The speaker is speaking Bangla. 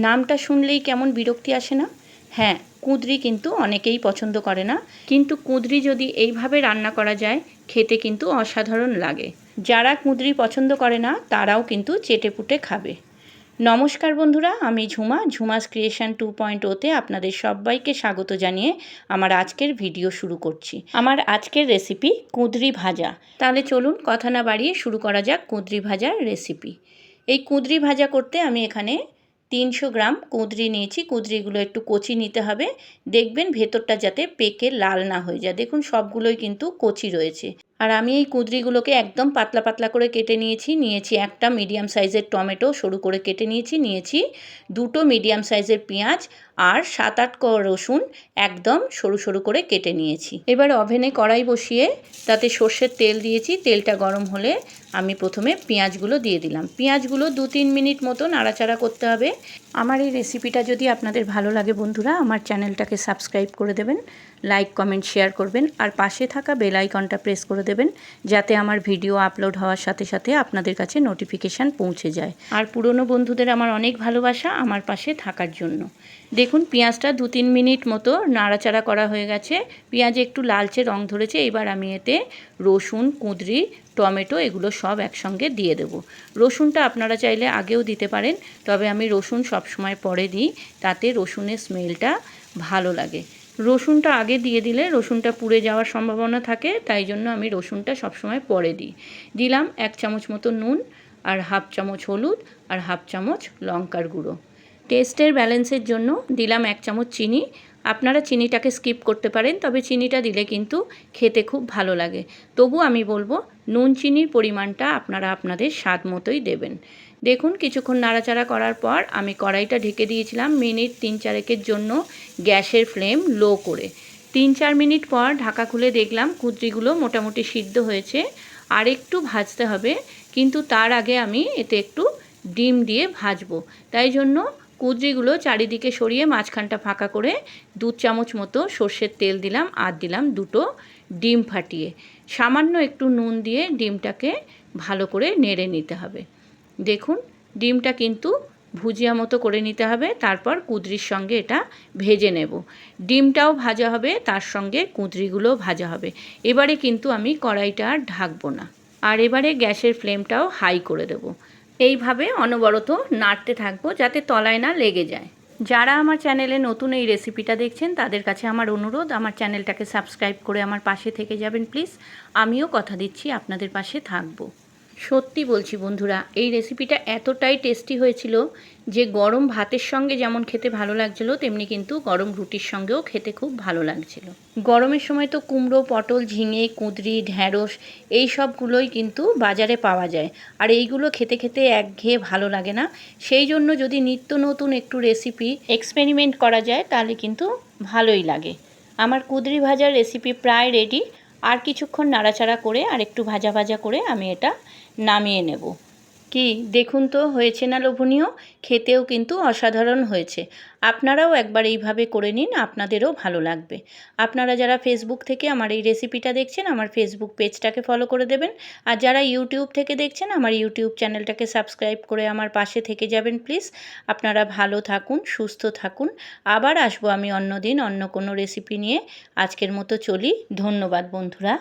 নামটা শুনলেই কেমন বিরক্তি আসে না? হ্যাঁ, কুঁদরি কিন্তু অনেকেই পছন্দ করে না, কিন্তু কুঁদরি যদি এইভাবে রান্না করা যায় খেতে কিন্তু অসাধারণ লাগে। যারা কুঁদরি পছন্দ করে না তারাও কিন্তু চেটেপুটে খাবে। নমস্কার বন্ধুরা, আমি ঝুমাস ক্রিয়েশন 2.0তে আপনাদের সবাইকে স্বাগত জানিয়ে আমার আজকের ভিডিও শুরু করছি। আমার আজকের রেসিপি কুঁদরি ভাজা। তাহলে চলুন কথা না বাড়িয়ে শুরু করা যাক কুঁদরি ভাজার রেসিপি। এই কুঁদরি ভাজা করতে আমি এখানে 300 গ্রাম কুঁদরি নিয়েছি। কুঁদরিগুলো একটু কচি নিতে হবে, দেখবেন ভেতরটা যাতে পেকে লাল না হয়ে যায়। দেখুন সবগুলোই কিন্তু কচি রয়েছে। আর আমি এই কুঁদরিগুলোকে একদম পাতলা পাতলা করে কেটে নিয়েছি একটা মিডিয়াম সাইজের টমেটো সরু করে কেটে নিয়েছি দুটো মিডিয়াম সাইজের পেঁয়াজ আর 7-8 কোয়া রসুন একদম সরু সরু করে কেটে নিয়েছি। এবার ওভেনে কড়াই বসিয়ে তাতে সর্ষের তেল দিয়েছি। তেলটা গরম হলে আমি প্রথমে পেঁয়াজগুলো দিয়ে দিলাম। পেঁয়াজগুলো 2-3 মিনিট মতো নাড়াচাড়া করতে হবে। আমার এই রেসিপিটা যদি আপনাদের ভালো লাগে বন্ধুরা, আমার চ্যানেলটাকে সাবস্ক্রাইব করে দেবেন, লাইক কমেন্ট শেয়ার করবেন আর পাশে থাকা বেল আইকনটা প্রেস করে দেবেন, যাতে আমার ভিডিও আপলোড হওয়ার সাথে সাথে আপনাদের কাছে নোটিফিকেশান পৌঁছে যায়। আর পুরনো বন্ধুদের আমার অনেক ভালোবাসা আমার পাশে থাকার জন্য। দেখুন পেঁয়াজটা 2-3 মিনিট মতো নাড়াচাড়া করা হয়ে গেছে, পেঁয়াজে একটু লালচে রং ধরেছে। এবার আমি এতে রসুন, কুঁদরি, টমেটো এগুলো সব একসঙ্গে দিয়ে দেব। রসুনটা আপনারা চাইলে আগেও দিতে পারেন, তবে আমি রসুন সবসময় পরে দিই, তাতে রসুনের স্মেলটা ভালো লাগে। রসুনটা আগে দিয়ে দিলে রসুনটা পুড়ে যাওয়ার সম্ভাবনা থাকে, তাই জন্য আমি রসুনটা সবসময় পরে দিই। দিলাম 1 চামচ মতো নুন আর 1/2 চামচ হলুদ আর 1/2 চামচ লঙ্কার গুঁড়ো। টেস্টের ব্যালেন্সের জন্য দিলাম 1 চামচ চিনি। আপনারা চিনিটাকে স্কিপ করতে পারেন, তবে চিনিটা দিলে কিন্তু খেতে খুব ভালো লাগে। তবু আমি বলবো নুন চিনির পরিমাণটা আপনারা আপনাদের স্বাদ মতোই দেবেন। দেখুন কিছুক্ষণ নাড়াচাড়া করার পর আমি কড়াইটা ঢেকে দিয়েছিলাম মিনিট 3-4 জন্য গ্যাসের ফ্লেম লো করে। 3-4 মিনিট পর ঢাকা খুলে দেখলাম কুঁদরিগুলো মোটামুটি সিদ্ধ হয়েছে। আর একটু ভাজতে হবে, কিন্তু তার আগে আমি এতে একটু ডিম দিয়ে ভাজবো। তাই জন্য কুঁদরিগুলো চারিদিকে সরিয়ে মাঝখানটা ফাঁকা করে 2 চামচ মতো সর্ষের তেল দিলাম আর দিলাম 2টো ডিম ফাটিয়ে। সামান্য একটু নুন দিয়ে ডিমটাকে ভালো করে নেড়ে নিতে হবে। দেখুন ডিমটা কিন্তু ভুজিয়া মতো করে নিতে হবে, তারপর কুঁদরির সঙ্গে এটা ভেজে নেব। ডিমটাও ভাজা হবে, তার সঙ্গে কুঁদরিগুলোও ভাজা হবে। এবারে কিন্তু আমি কড়াইটা আর ঢাকবো না, আর এবারে গ্যাসের ফ্লেমটাও হাই করে দেব। এইভাবে অনবরত নাড়তে থাকবো যাতে তলায় না লেগে যায়। যারা আমার চ্যানেলে নতুন এই রেসিপিটা দেখছেন তাদের কাছে আমার অনুরোধ, আমার চ্যানেলটাকে সাবস্ক্রাইব করে আমার পাশে থেকে যাবেন প্লিজ। আমিও কথা দিচ্ছি আপনাদের পাশে থাকবো। সত্যি বলছি বন্ধুরা, এই রেসিপিটা এতটাই টেস্টি হয়েছিল যে গরম ভাতের সঙ্গে যেমন খেতে ভালো লাগছিল, তেমনি কিন্তু গরম রুটির সঙ্গেও খেতে খুব ভালো লাগছিল। গরমের সময় তো কুমড়ো, পটল, ঝিঙে, কুঁদরি, ঢ্যাঁড়স এই সবগুলোই কিন্তু বাজারে পাওয়া যায়, আর এইগুলো খেতে খেতে একঘেয়ে ভালো লাগে না। সেই জন্য যদি নিত্য নতুন একটু রেসিপি এক্সপেরিমেন্ট করা যায় তাহলে কিন্তু ভালোই লাগে। আমার কুঁদরি ভাজার রেসিপি প্রায় রেডি। আর কিছুক্ষণ নাড়াচাড়া করে আর একটু ভাজা ভাজা করে আমি এটা নামিয়ে নেব। কি দেখুন তো হয়েছে না লোভনীয়? খেতেও কিন্তু অসাধারণ হয়েছে। আপনারাও একবার এইভাবে করে নিন, আপনাদেরও ভালো লাগবে। আপনারা যারা ফেসবুক থেকে আমার এই রেসিপিটা দেখছেন আমার ফেসবুক পেজটাকে ফলো করে দেবেন, আর যারা ইউটিউব থেকে দেখছেন আমার ইউটিউব চ্যানেলটাকে সাবস্ক্রাইব করে আমার পাশে থেকে যাবেন প্লিজ। আপনারা ভালো থাকুন, সুস্থ থাকুন। আবার আসবো আমি অন্য দিন অন্য কোনো রেসিপি নিয়ে। আজকের মতো চলি। ধন্যবাদ বন্ধুরা।